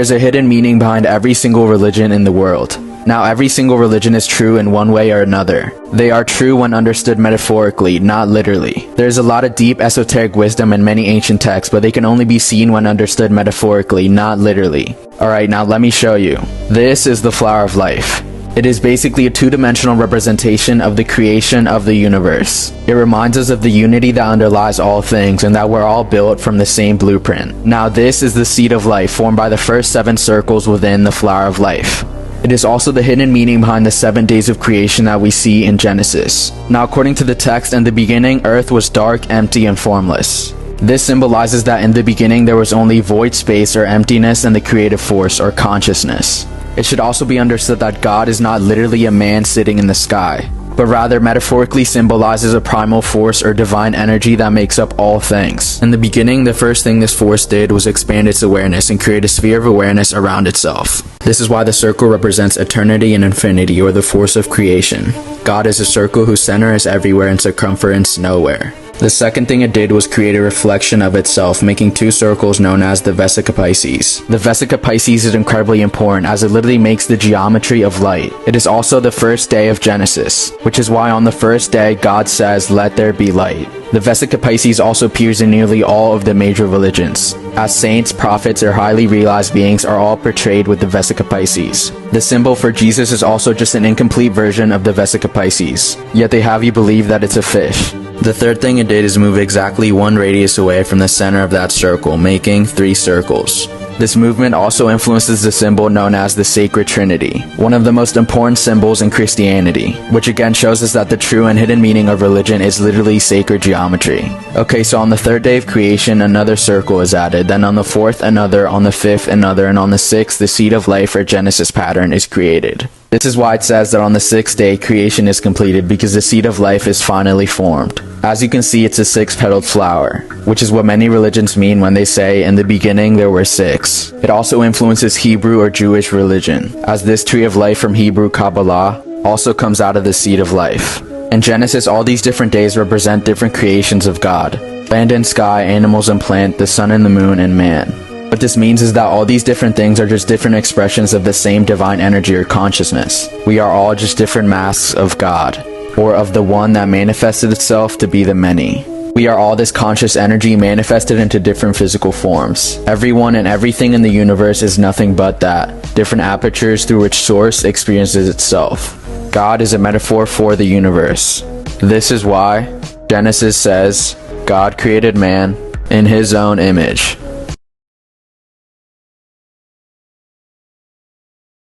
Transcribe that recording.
There's a hidden meaning behind every single religion in the world. Now, every single religion is true in one way or another. They are true when understood metaphorically, not literally. There's a lot of deep esoteric wisdom in many ancient texts, but they can only be seen when understood metaphorically, not literally. Alright, now let me show you. This is the flower of life. It is basically a two-dimensional representation of the creation of the universe. It reminds us of the unity that underlies all things and that we're all built from the same blueprint. Now, this is the seed of life formed by the first 7 circles within the flower of life. It is also the hidden meaning behind the 7 days of creation that we see in Genesis. Now, according to the text, in the beginning, earth was dark, empty, and formless. This symbolizes that in the beginning there was only void space or emptiness and the creative force or consciousness. It should also be understood that God is not literally a man sitting in the sky, but rather metaphorically symbolizes a primal force or divine energy that makes up all things. In the beginning, the first thing this force did was expand its awareness and create a sphere of awareness around itself. This is why the circle represents eternity and infinity, or the force of creation. God is a circle whose center is everywhere and circumference nowhere. The second thing it did was create a reflection of itself, making 2 circles known as the Vesica Pisces. The Vesica Pisces is incredibly important as it literally makes the geometry of light. It is also the first day of Genesis, which is why on the first day God says, "Let there be light." The Vesica Pisces also appears in nearly all of the major religions, as saints, prophets, or highly realized beings are all portrayed with the Vesica Pisces. The symbol for Jesus is also just an incomplete version of the Vesica Pisces, yet they have you believe that it's a fish. The third thing it did is move exactly 1 radius away from the center of that circle, making 3 circles. This movement also influences the symbol known as the Sacred Trinity, one of the most important symbols in Christianity, which again shows us that the true and hidden meaning of religion is literally sacred geometry. Okay, so on the 3rd day of creation, another circle is added, then on the 4th another, on the 5th another, and on the 6th the seed of life or Genesis pattern is created. This is why it says that on the 6th day creation is completed, because the seed of life is finally formed. As you can see, it's a 6-petaled flower, which is what many religions mean when they say, "In the beginning there were 6. It also influences Hebrew or Jewish religion, as this tree of life from Hebrew Kabbalah also comes out of the seed of life. In Genesis, all these different days represent different creations of God: land and sky, animals and plant, the sun and the moon, and man. What this means is that all these different things are just different expressions of the same divine energy or consciousness. We are all just different masks of God, or of the one that manifested itself to be the many. We are all this conscious energy manifested into different physical forms. Everyone and everything in the universe is nothing but that, different apertures through which source experiences itself. God is a metaphor for the universe. This is why Genesis says, God created man in his own image.